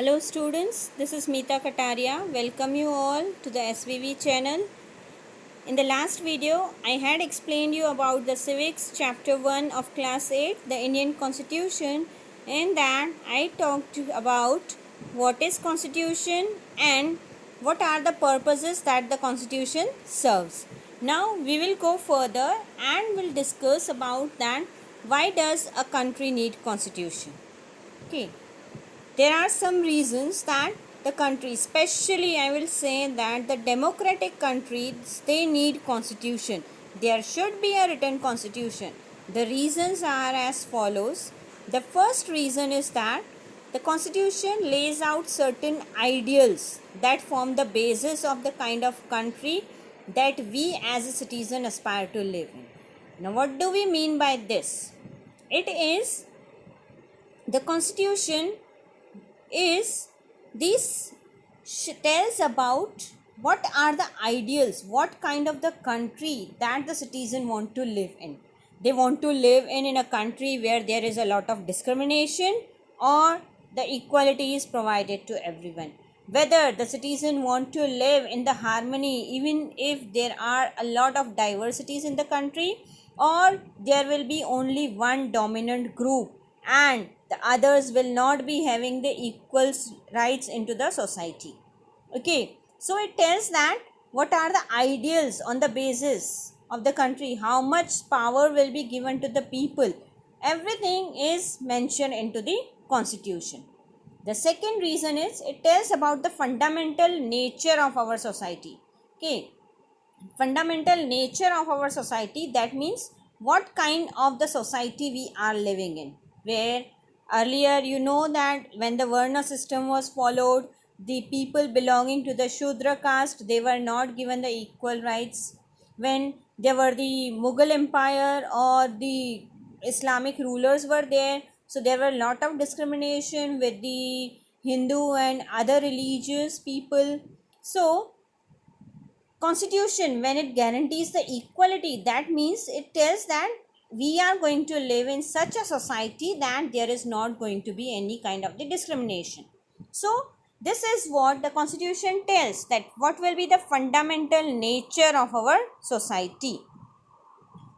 Hello students, this is Meeta Kataria. Welcome you all to the SVV channel. In the last video, I had explained you about the civics chapter 1 of class 8, the Indian Constitution. In that, I talked about what is constitution and what are the purposes that the constitution serves. Now we will go further and will discuss about that why does a country need constitution. Okay. There are some reasons that the country, especially I will say that the democratic countries, they need constitution. There should be a written constitution. The reasons are as follows. The first reason is that the constitution lays out certain ideals that form the basis of the kind of country that we as a citizen aspire to live in. Now what do we mean by this? It is the constitution is this tells about what are the ideals, what kind of the country that the citizen want to live in. They want to live in a country where there is a lot of discrimination or the equality is provided to everyone. Whether the citizen want to live in the harmony even if there are a lot of diversities in the country, or there will be only one dominant group and the others will not be having the equal rights into the society. Okay, so it tells that what are the ideals on the basis of the country, how much power will be given to the people. Everything is mentioned into the constitution. The second reason is it tells about the fundamental nature of our society. Okay, fundamental nature of our society, that means what kind of the society we are living in, where earlier you know that when the Varna system was followed, the people belonging to the Shudra caste, they were not given the equal rights. When there were the Mughal Empire or the Islamic rulers were there, so there were a lot of discrimination with the Hindu and other religious people. So constitution, when it guarantees the equality, that means it tells that we are going to live in such a society that there is not going to be any kind of the discrimination. So this is what the constitution tells, that what will be the fundamental nature of our society.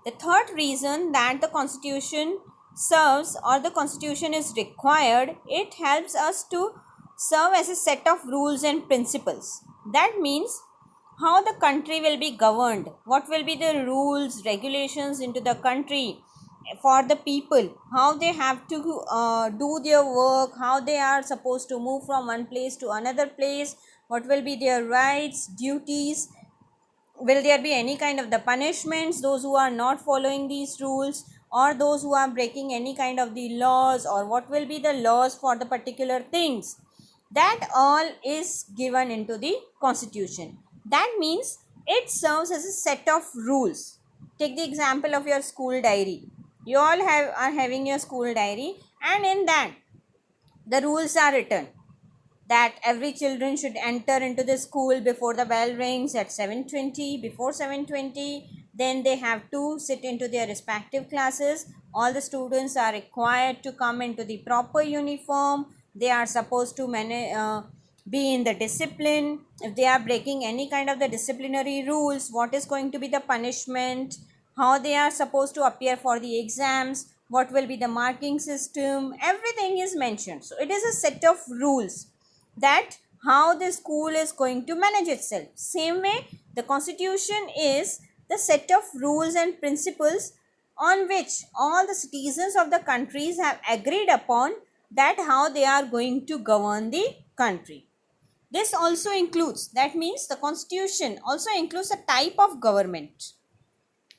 The third reason that the constitution serves or the constitution is required, it helps us to serve as a set of rules and principles. That means how the country will be governed, what will be the rules, regulations into the country for the people, how they have to do their work, how they are supposed to move from one place to another place, what will be their rights, duties, will there be any kind of the punishments those who are not following these rules or those who are breaking any kind of the laws, or what will be the laws for the particular things. That all is given into the constitution. That means it serves as a set of rules. Take the example of your school diary. You all are having your school diary, and in that the rules are written that every children should enter into the school before the bell rings at 7:20. Before 7:20, then they have to sit into their respective classes. All the students are required to come into the proper uniform. They are supposed to be in the discipline. If they are breaking any kind of the disciplinary rules, what is going to be the punishment, how they are supposed to appear for the exams, what will be the marking system, everything is mentioned. So it is a set of rules that how the school is going to manage itself. Same way, the constitution is the set of rules and principles on which all the citizens of the countries have agreed upon, that how they are going to govern the country. This also includes, that means the constitution also includes a type of government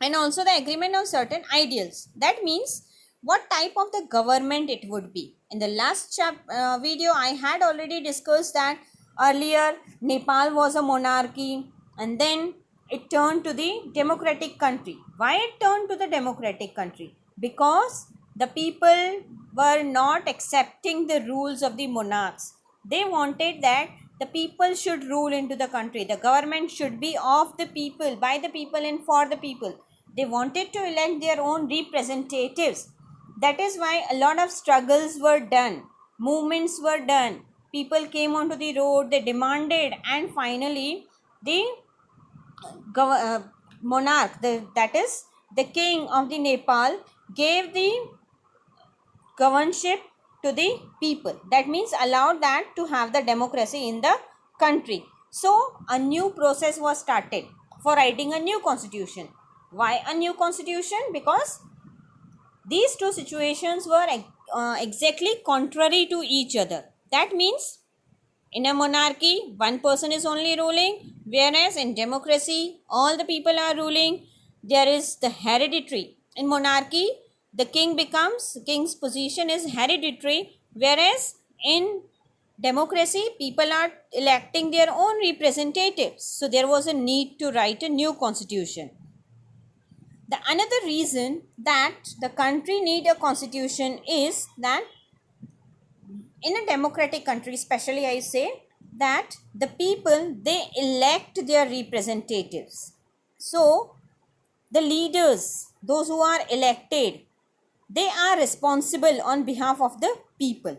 and also the agreement on certain ideals. That means what type of the government it would be. In the last video, I had already discussed that earlier Nepal was a monarchy and then it turned to the democratic country. Why it turned to the democratic country? Because the people were not accepting the rules of the monarchs. They wanted that the people should rule into the country. The government should be of the people, by the people and for the people. They wanted to elect their own representatives. That is why a lot of struggles were done, movements were done. people came onto the road, they demanded, and finally the monarch, that is the king of the Nepal, gave the governorship to the people. That means allowed that to have the democracy in the country. So a new process was started for writing a new constitution. Why a new constitution? Because these two situations were exactly contrary to each other. That means in a monarchy, one person is only ruling, whereas in democracy, all the people are ruling. There is the hereditary. In monarchy, the king's position is hereditary, whereas in democracy, people are electing their own representatives. So there was a need to write a new constitution. The another reason that the country need a constitution is that in a democratic country, especially I say that the people, they elect their representatives. So the leaders, those who are elected, they are responsible on behalf of the people.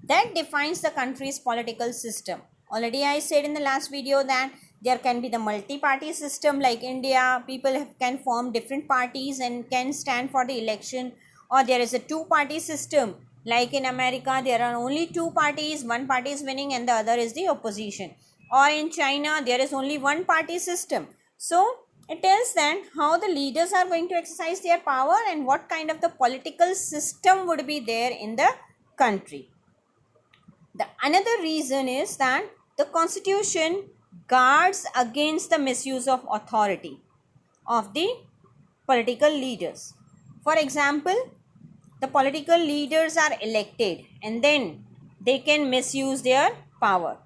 That defines the country's political system. Already I said in the last video that there can be the multi-party system like India. People can form different parties and can stand for the election. Or there is a two-party system. Like in America, there are only two parties. One party is winning and the other is the opposition. Or in China, there is only one party system. So it tells then how the leaders are going to exercise their power and what kind of the political system would be there in the country. The another reason is that the constitution guards against the misuse of authority of the political leaders. For example, the political leaders are elected and then they can misuse their power.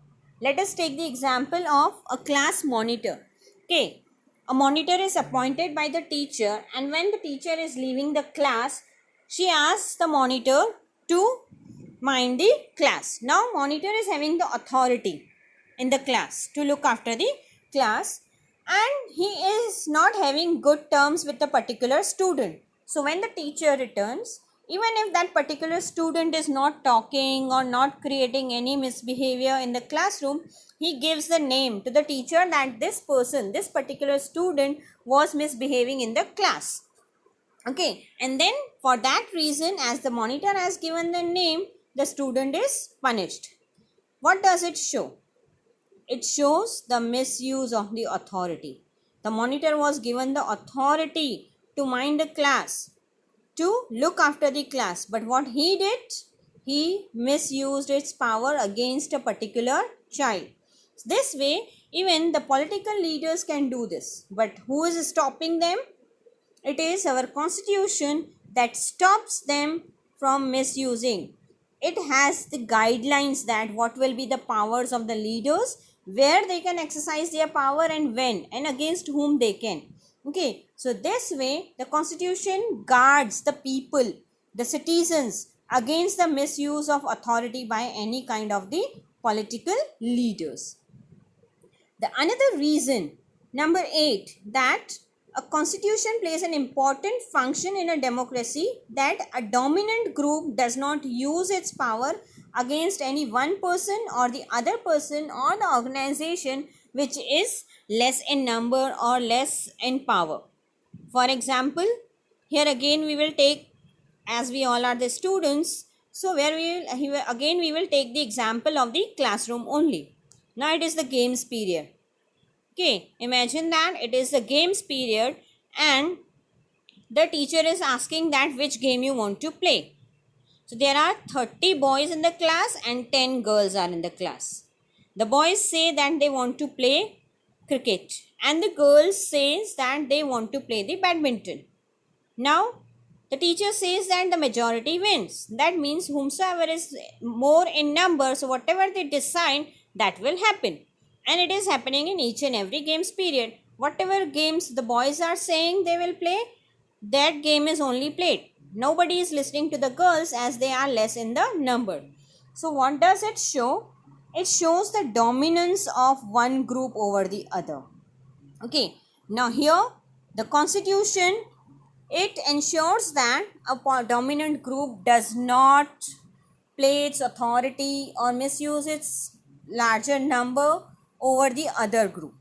Let us take the example of a class monitor. Okay, a monitor is appointed by the teacher, and when the teacher is leaving the class, she asks the monitor to mind the class. Now monitor is having the authority in the class to look after the class, and he is not having good terms with the particular student. So when the teacher returns, even if that particular student is not talking or not creating any misbehavior in the classroom, he gives the name to the teacher that this person, this particular student was misbehaving in the class. Okay, and then for that reason, as the monitor has given the name, the student is punished. What does it show? It shows the misuse of the authority. The monitor was given the authority to mind the class, to look after the class, but what he did, he misused its power against a particular child. This way, even the political leaders can do this, but who is stopping them? It is our constitution that stops them from misusing. It has the guidelines that what will be the powers of the leaders, where they can exercise their power and when and against whom they can. Okay, so this way the constitution guards the people, the citizens, against the misuse of authority by any kind of the political leaders. The another reason, number 8, that a constitution plays an important function in a democracy, that a dominant group does not use its power against any one person or the other person or the organization which is less in number or less in power. For example, here again we will take, as we all are the students, so where we will take the example of the classroom only. Now it is the games period. Okay, imagine that it is the games period and the teacher is asking that which game you want to play. So there are 30 boys in the class and 10 girls are in the class. The boys say that they want to play cricket and the girls says that they want to play the badminton. Now the teacher says that the majority wins. That means whomsoever is more in number, so whatever they decide, that will happen. And it is happening in each and every games period. Whatever games the boys are saying they will play, that game is only played. Nobody is listening to the girls as they are less in the number. So what does it show? It shows the dominance of one group over the other. Okay, now here the constitution, it ensures that a dominant group does not play its authority or misuse its larger number over the other group.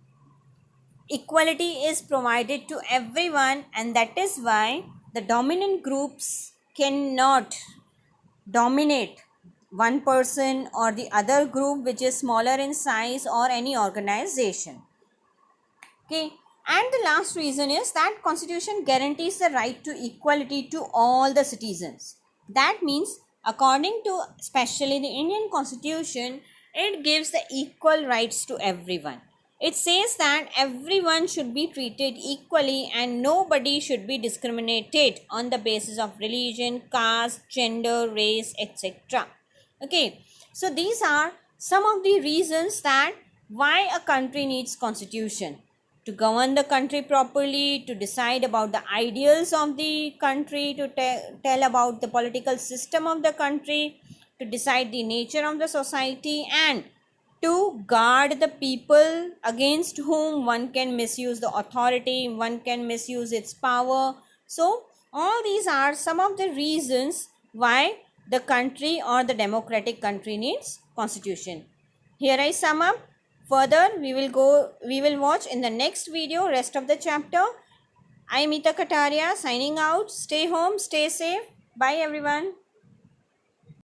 Equality is provided to everyone, and that is why the dominant groups cannot dominate one person or the other group which is smaller in size or any organization. Okay, and the last reason is that constitution guarantees the right to equality to all the citizens. That means according to especially the Indian constitution, it gives the equal rights to everyone. It says that everyone should be treated equally and nobody should be discriminated on the basis of religion, caste, gender, race, etc. Okay, so these are some of the reasons that why a country needs constitution: to govern the country properly, to decide about the ideals of the country, to tell about the political system of the country, to decide the nature of the society, and to guard the people against whom one can misuse the authority, one can misuse its power. So all these are some of the reasons why the country or the democratic country needs constitution. Here I sum up. Further we will watch in the next video rest of the chapter. I am Meeta Kataria signing out. Stay home, stay safe. Bye everyone.